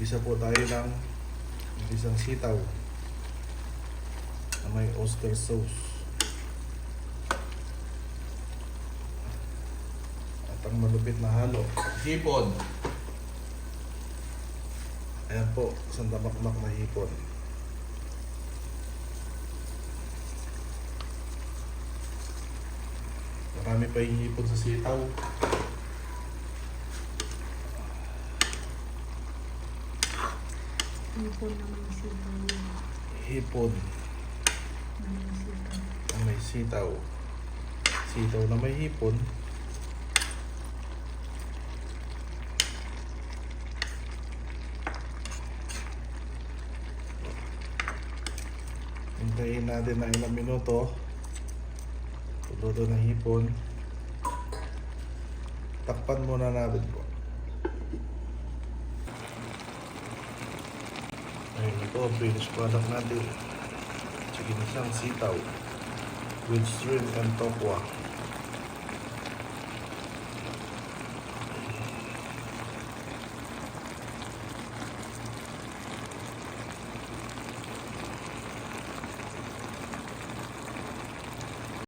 Isa po tayo ng isang sitaw na may oyster sauce. At ang malupit na halo, hipon. Ayan po, isang damakmak na hipon. Marami pa yung hipon sa sitaw. Hipon na may sitaw yun. Hipon Na may sitaw. na may sitaw. Sitaw na may hipon. Hintayin natin ng ilang minuto. Luto ng hipon. Takpan muna natin po. Ayun ito, finished product natin. Ginisang sitaw with shrimp and tokwa.